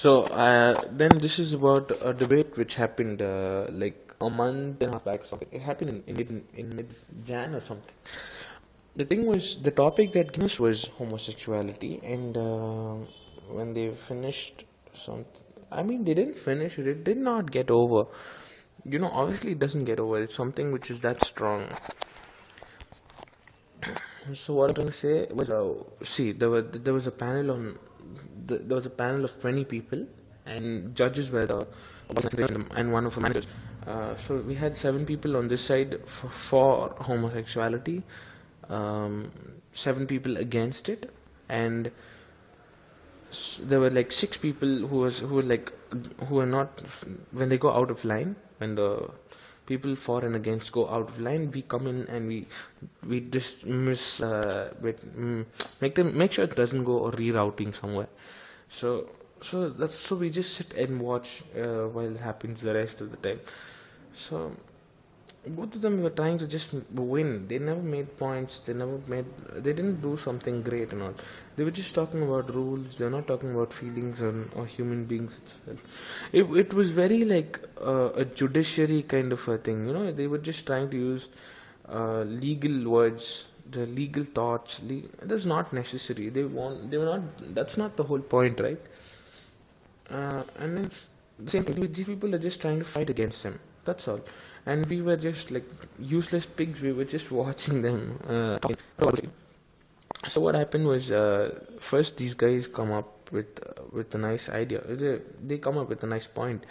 Then this is about a debate which happened like a month and a half back or something. It happened in mid Jan or something. The thing was, the topic that came us was homosexuality, and when they finished something, I mean, they didn't finish it. It did not get over. Obviously, it doesn't get over. It's something which is that strong. So what I'm trying to say was, see, there was a panel there was a panel of 20 people, and judges were and one of the managers. So we had 7 people on this side for homosexuality, 7 people against it, and there were like 6 people who were not, when they go out of line, when the people for and against go out of line, we come in and we dismiss, make sure it doesn't go or rerouting somewhere. So we just sit and watch while it happens the rest of the time. So both of them were trying to just win. They never made points. They didn't do something great and all. They were just talking about rules. They're not talking about feelings or human beings itself. It was very like a judiciary kind of a thing. They were just trying to use legal words, the legal thoughts. That's not necessary. They were not. That's not the whole point, right? And then the same thing. These people are just trying to fight against them. That's all. And we were just like useless pigs. We were just watching them. So what happened was, first these guys come up with a nice idea. They come up with a nice point,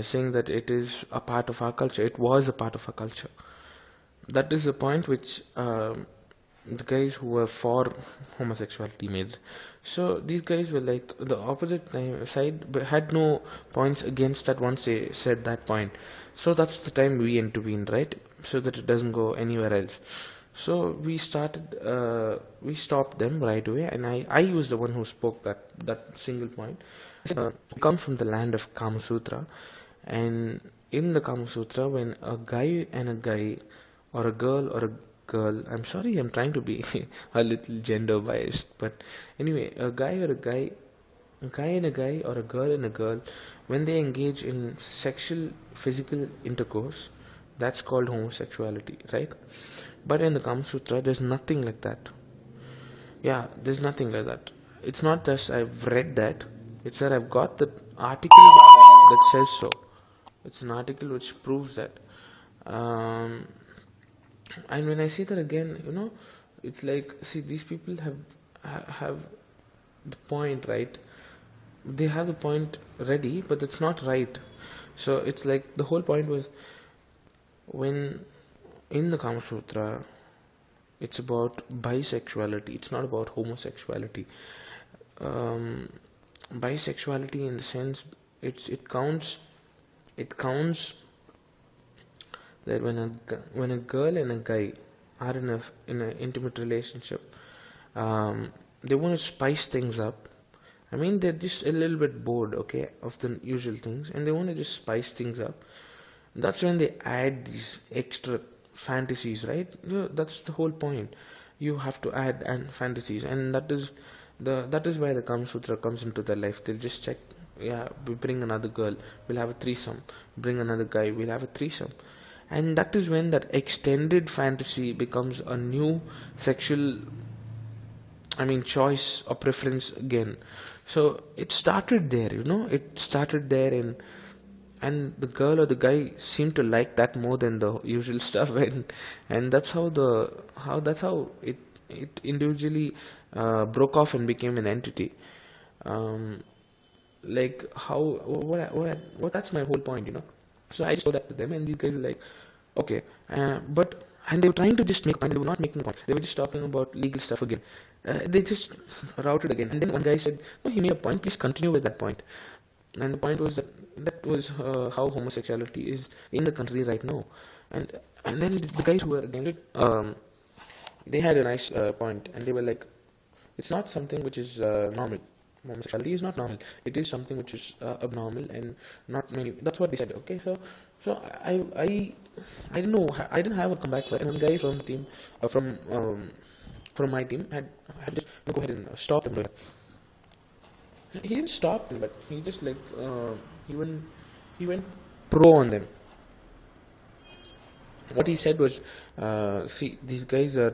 saying that it is a part of our culture. It was a part of our culture. That is the point which the guys who were for homosexuality made. So these guys were like the opposite side, but had no points against that once they said that point. So that's the time we intervened, right? So that it doesn't go anywhere else. So we stopped them right away, and I was the one who spoke that single point. We come from the land of Kama Sutra, and in the Kama Sutra, when a guy and a guy, or a girl or a girl, I'm sorry, I'm trying to be a little gender biased, but anyway, a guy and a guy, or a girl and a girl, when they engage in sexual physical intercourse, that's called homosexuality, right? But in the Kama Sutra, there's nothing like that. Yeah, there's nothing like that. It's not just I've read that, it's that I've got the article that says so. It's an article which proves that. And when I see that again, it's like, see, these people have the point, right? They have the point ready, but it's not right. So it's like the whole point was, when in the Kama Sutra, it's about bisexuality. It's not about homosexuality. Bisexuality, in the sense, it counts that when a girl and a guy are in an intimate relationship, they want to spice things up. I mean, they're just a little bit bored, okay, of the usual things, and they want to just spice things up. That's when they add these extra fantasies, right? That's the whole point. You have to add fantasies, and that is why the Kama Sutra comes into their life. They'll just check. Yeah, we bring another girl, we'll have a threesome. Bring another guy, we'll have a threesome. And that is when that extended fantasy becomes a new sexual, choice or preference again. So it started there, it started there, and the girl or the guy seemed to like that more than the usual stuff, and that's how it individually broke off and became an entity. Like what that's my whole point, So I just told that to them, and these guys are like, okay, and they were trying to just make a point. They were not making a point. They were just talking about legal stuff again. They just routed again. And then one guy said, "No, you made a point. Please continue with that point." And the point was that was how homosexuality is in the country right now. And then the guys who were against it, they had a nice point, and they were like, "It's not something which is normal. Homosexuality is not normal. It is something which is abnormal, and not many." That's what they said. Okay, so I didn't know. I didn't have a comeback for it. And one guy from the team, from my team, had just go ahead and stop them doing it. He didn't stop them, but he just like he went pro on them. What he said was, see, these guys are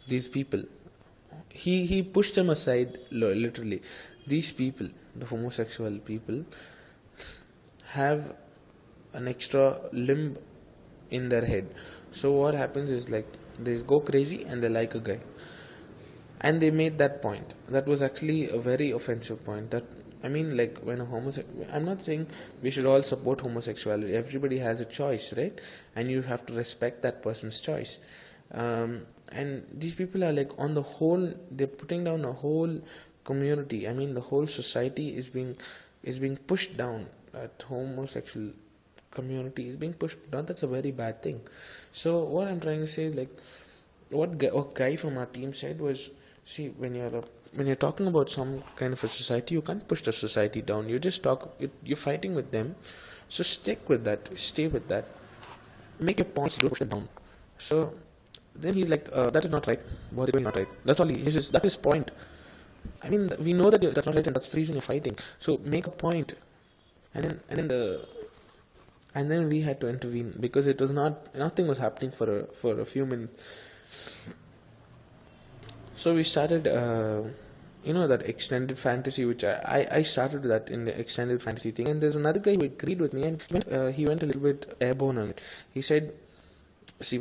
these people. He pushed them aside literally. These people, the homosexual people, have an extra limb in their head. So what happens is like they go crazy and they like a guy. And they made that point. That was actually a very offensive point. That I mean, like when a I'm not saying we should all support homosexuality. Everybody has a choice, right? And you have to respect that person's choice. And these people are like, on the whole, they're putting down a whole community. I mean, the whole society is being pushed down. That homosexual community is being pushed down. That's a very bad thing. So what I'm trying to say is like, what a guy from our team said was, see, when you're talking about some kind of a society, you can't push the society down. You just you're fighting with them. So stick with that. Stay with that. Make your points. Don't push them down. So then he's like, that is not right. What they're doing not right. That's all. That's his point. I mean, we know that that's not right, and that's the reason you're fighting. So make a point, and then we had to intervene because it was nothing was happening for a few minutes. So we started, that extended fantasy, which I started that in the extended fantasy thing. And there's another guy who agreed with me, and he went a little bit airborne on it. He said, see,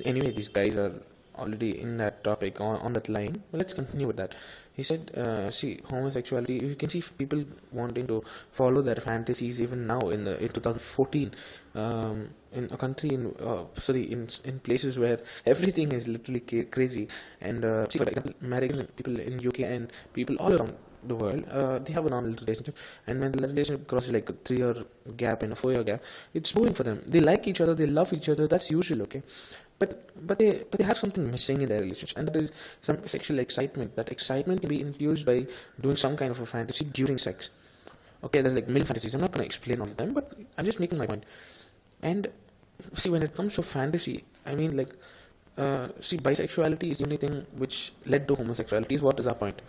anyway, these guys are already in that topic, on that line, well, let's continue with that. He said, see, homosexuality, you can see people wanting to follow their fantasies even now in 2014, in a country in places where everything is literally crazy. And see, for example, American people in UK and people all around the world, they have a normal relationship, and when the relationship crosses like a 3-year gap and a 4-year gap, it's boring for them. They like each other, they love each other, that's usual, okay? But they have something missing in their relationship, and that is some sexual excitement. That excitement can be induced by doing some kind of a fantasy during sex. Okay, there's like million fantasies. I'm not going to explain all of them, but I'm just making my point. And see, when it comes to fantasy, I mean, like, see, bisexuality is the only thing which led to homosexuality. Is what is our point?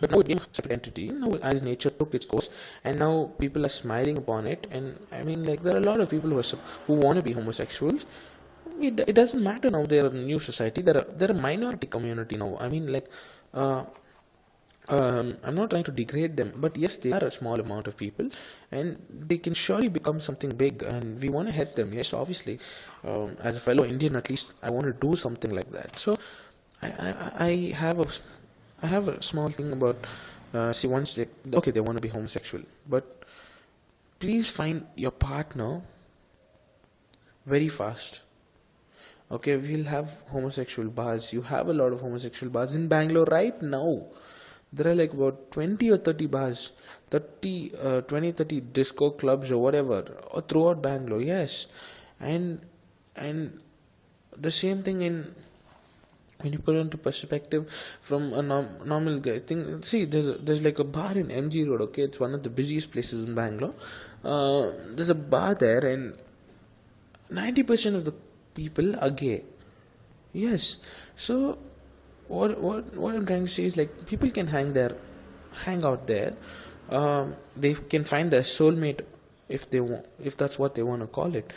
But now it became a separate entity. Now, as nature took its course, and now people are smiling upon it. And I mean, like, there are a lot of people who want to be homosexuals. It doesn't matter now. They're a new society. They're a minority community now. I mean, like, I'm not trying to degrade them, but yes, they are a small amount of people, and they can surely become something big. And we want to help them. Yes, obviously, as a fellow Indian, at least I want to do something like that. So, I have a small thing about. See, once they want to be homosexual, but please find your partner very fast. Okay, we'll have homosexual bars. You have a lot of homosexual bars in Bangalore right now. There are like about 20 or 30 bars, 30 disco clubs or whatever, or throughout Bangalore, yes. And the same thing when you put it into perspective from a normal guy. See, there's like a bar in MG Road, okay? It's one of the busiest places in Bangalore. There's a bar there, and 90% of the people are gay. Yes. So what I'm trying to say is like people can hang out there. They can find their soulmate if they want, if that's what they want to call it.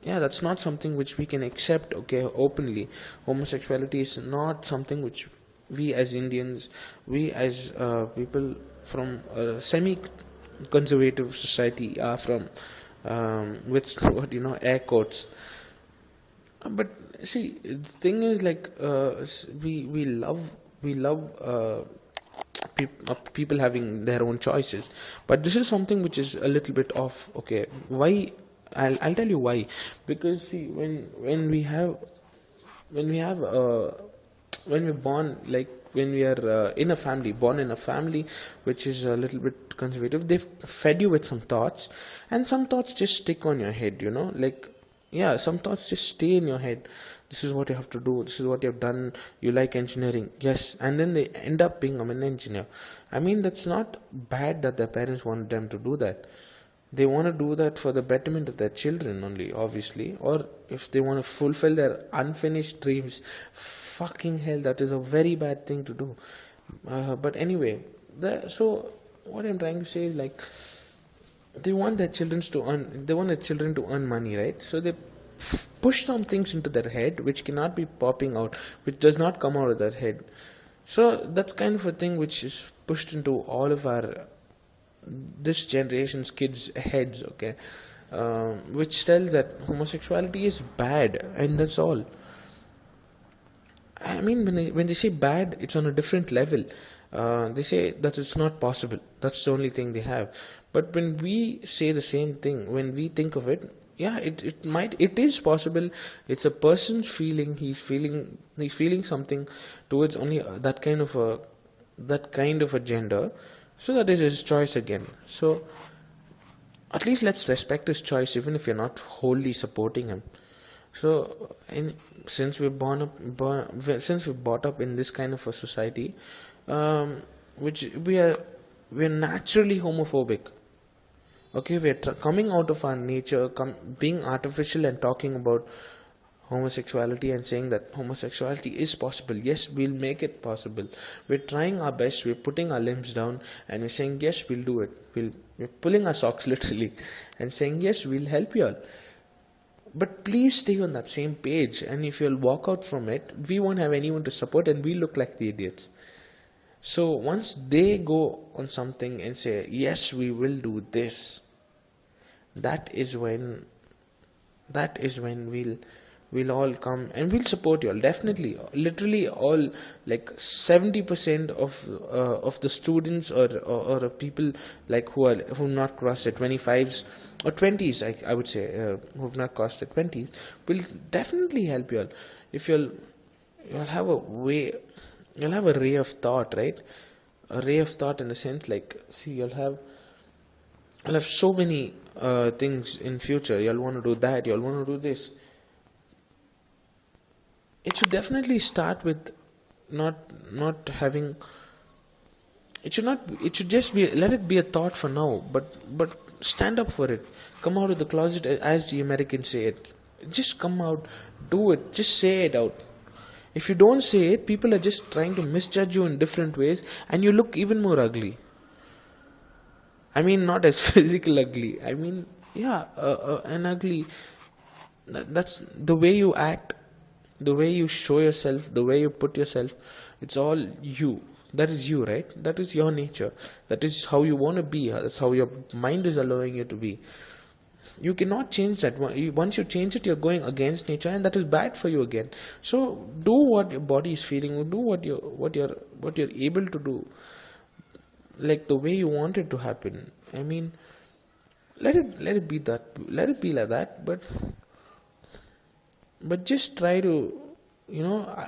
That's not something which we can accept, okay, openly. Homosexuality is not something which we as Indians, we as people from a semi-conservative society are from, with air quotes. But see, the thing is like we love people having their own choices, but this is something which is a little bit off. Okay, why? I'll tell you why. Because see, when we're born, like when we are born in a family which is a little bit conservative, they've fed you with some thoughts, and some thoughts just stick on your head. Some thoughts just stay in your head. This is what you have to do. This is what you have done. You like engineering. Yes. And then they end up being an engineer. I mean, that's not bad that their parents wanted them to do that. They want to do that for the betterment of their children only, obviously. Or if they want to fulfill their unfinished dreams, fucking hell, that is a very bad thing to do. But anyway, So what I'm trying to say is, like, they want their children to earn money, right? So they push some things into their head which cannot be popping out, which does not come out of their head. So that's kind of a thing which is pushed into all of our this generation's kids' heads, okay, which tells that homosexuality is bad, and that's all. I mean, when they say bad, it's on a different level. They say that it's not possible. That's the only thing they have. But when we say the same thing, when we think of it, yeah, it is possible. It's a person's feeling. He's feeling something towards only that kind of a gender. So that is his choice again. So at least let's respect his choice, even if you're not wholly supporting him. So, since we're since we're brought up in this kind of a society, which we're naturally homophobic. Okay, we're coming out of our nature, being artificial and talking about homosexuality and saying that homosexuality is possible. Yes, we'll make it possible. We're trying our best. We're putting our limbs down and we're saying yes, we'll do it. We're pulling our socks literally and saying yes, we'll help you all. But please stay on that same page, and if you'll walk out from it, we won't have anyone to support and we look like the idiots. So once they go on something and say, yes, we will do this, that is when we'll all come and we'll support you all. Definitely, literally all, like 70% of the students or people like who've not crossed the 25s or 20s, I would say, who've not crossed the 20s, will definitely help you all. If you'll have a ray of thought, right? A ray of thought in the sense, like, see, you'll have so many things in future. You'll want to do that. You'll want to do this. It should definitely start with not having. It should just be, let it be a thought for now, but stand up for it. Come out of the closet, as the Americans say it. Just come out, do it, just say it out. If you don't say it, people are just trying to misjudge you in different ways, and you look even more ugly. I mean, not as physical ugly. I mean, yeah, an ugly. That's the way you act, the way you show yourself, the way you put yourself. It's all you. That is you, right? That is your nature. That is how you want to be. That's how your mind is allowing you to be. You cannot change that. Once you change it, you're going against nature, and that is bad for you again. So do what your body is feeling. Do what you're able to do, like the way you want it to happen. I mean, let it be that. Let it be like that. But just try to,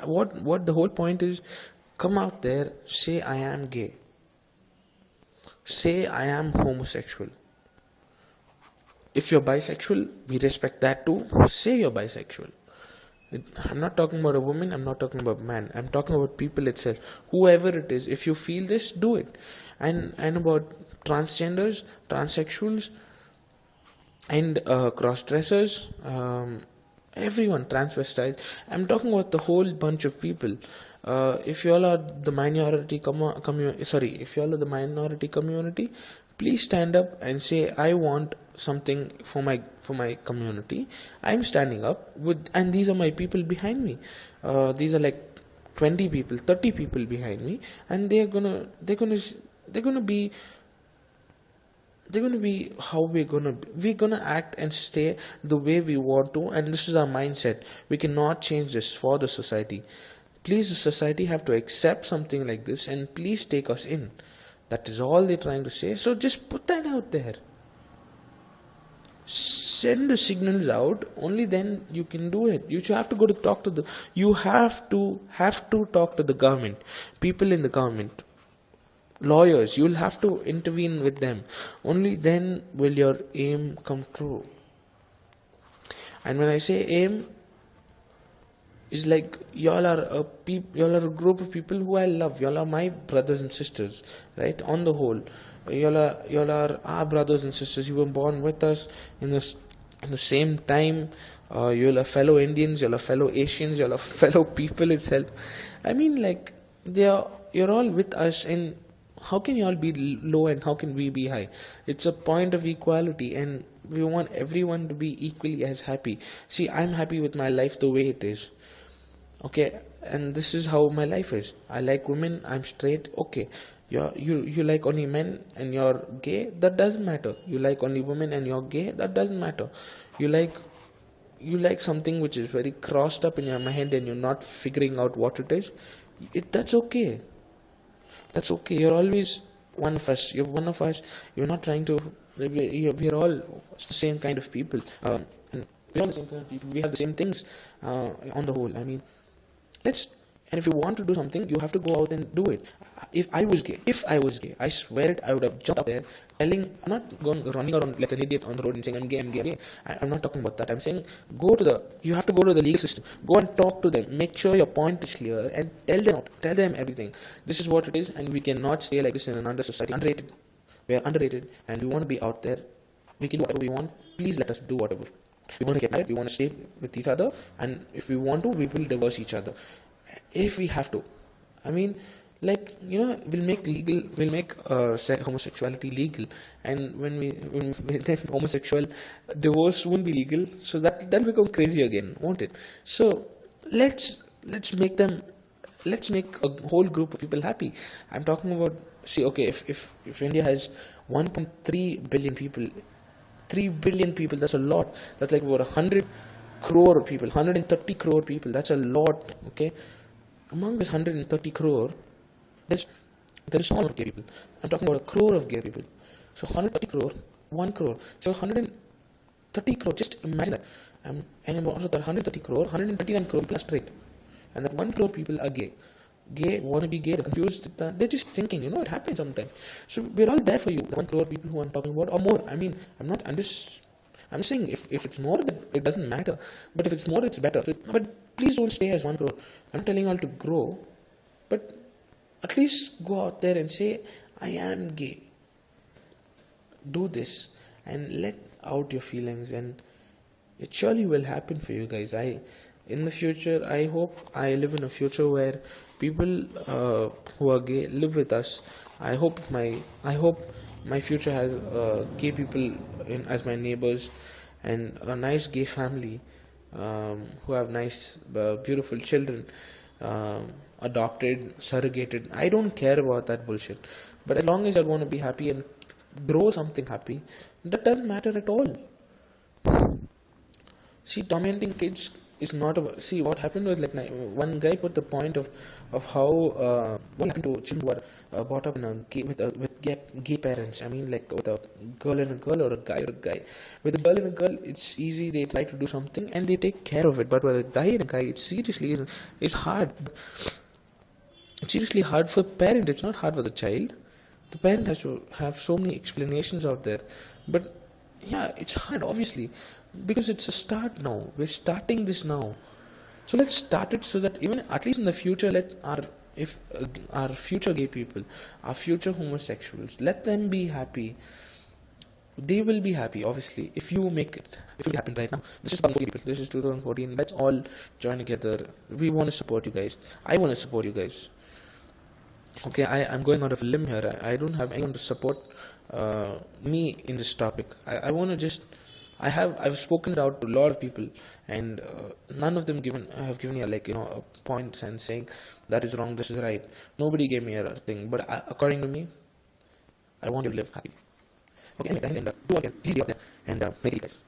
what the whole point is. Come out there, say I am gay. Say I am homosexual. If you're bisexual, we respect that too. Say you're bisexual. I'm not talking about a woman, I'm not talking about man. I'm talking about people itself. Whoever it is, if you feel this, do it. And about transgenders, transsexuals, and cross-dressers, everyone, transvestites. I'm talking about the whole bunch of people. If you all are the minority community, please stand up and say, I want something for my community. I'm standing up and these are my people behind me. These are like 20 people, 30 people behind me, and they're gonna be how we're gonna act and stay the way we want to, and this is our mindset. We cannot change this for the society. Please, the society have to accept something like this, and please take us in. That is all they're trying to say. So just put that out there. Send the signals out. Only then you can do it. You have to talk to the government, people in the government, lawyers. You'll have to intervene with them. Only then will your aim come true. And when I say aim, it's like y'all are a group of people who I love. Y'all are my brothers and sisters, right? On the whole, y'all are our brothers and sisters. You were born with us in the same time. You're a fellow Indians. You're a fellow Asians. You're a fellow people itself. I mean, like you're all with us in how can you all be low and how can we be high? It's a point of equality, and we want everyone to be equally as happy. See, I'm happy with my life the way it is. Okay, and this is how my life is. I like women, I'm straight. Okay, you like only men and you're gay, that doesn't matter. You like only women and you're gay, that doesn't matter. You like something which is very crossed up in your mind and you're not figuring out what it is. That's okay. That's okay. You're always one of us. You're one of us. You're not trying to. We're all the same kind of people. And we're all the same kind of people. We have the same things on the whole. I mean, let's. And if you want to do something, you have to go out and do it. If I was gay, I swear it, I would have jumped up there telling. I'm not running around like an idiot on the road and saying I'm gay, I'm gay, I'm gay. I'm not talking about that. I'm saying you have to go to the legal system. Go and talk to them. Make sure your point is clear and tell them everything. This is what it is, and we cannot stay like this in an under society. Underrated. We are underrated, and we want to be out there. We can do whatever we want. Please let us do whatever. We want to get married. We want to stay with each other, and if we want to, we will divorce each other. If we have to. I mean, like, we'll make homosexuality legal, and when then homosexual divorce won't be legal, so that'll become crazy again, won't it? So let's make a whole group of people happy. I'm talking about, see, okay, if India has 1.3 billion people, 3 billion people, that's a lot. That's like about 100 crore people, 130 crore people. That's a lot. Okay, among this 130 crore, there's small gay people. I'm talking about a crore of gay people. So 130 crore, 1 crore. So 130 crore, just imagine that. And also that 130 crore, 129 crore people are straight. And that 1 crore people are gay. Gay, want to be gay, they're confused. They're just thinking, it happens sometimes. So we're all there for you, the 1 crore people who I'm talking about, or more. I mean, I'm saying if it's more, it doesn't matter. But if it's more, it's better. So, but please don't stay as 1 crore. I'm telling you all to grow, but at least go out there and say, I am gay. Do this and let out your feelings, and it surely will happen for you guys. In the future, I hope I live in a future where people who are gay live with us. I hope my future has gay people as my neighbors, and a nice gay family who have nice, beautiful children, adopted, surrogated. I don't care about that bullshit. But as long as I want to be happy and grow something happy, that doesn't matter at all. See, tormenting kids is not about. See, what happened was, like, one guy put the point of how what happened to children who are brought up in with gay parents. I mean, like, with a girl and a girl, or a guy. With a girl and a girl, it's easy. They try to do something and they take care of it. But with a guy and a guy, it's hard. It's seriously hard for the parent. It's not hard for the child. The parent has to have so many explanations out there. But yeah, it's hard, obviously, because it's a start now. We're starting this now. So let's start it so that even at least in the future, if our future gay people, our future homosexuals, let them be happy. They will be happy, obviously, if you make it. If it happen right now. This is 2014 people. This is 2014. Let's all join together. We want to support you guys. I want to support you guys. Okay, I'm going out of a limb here. I don't have anyone to support me in this topic. I want to just. I've spoken out to a lot of people, and none of them have given me a points and saying that is wrong, this is right. Nobody gave me a thing, but according to me, I want you to live happy. Okay, anyway, do again. Please be out there and make it, guys.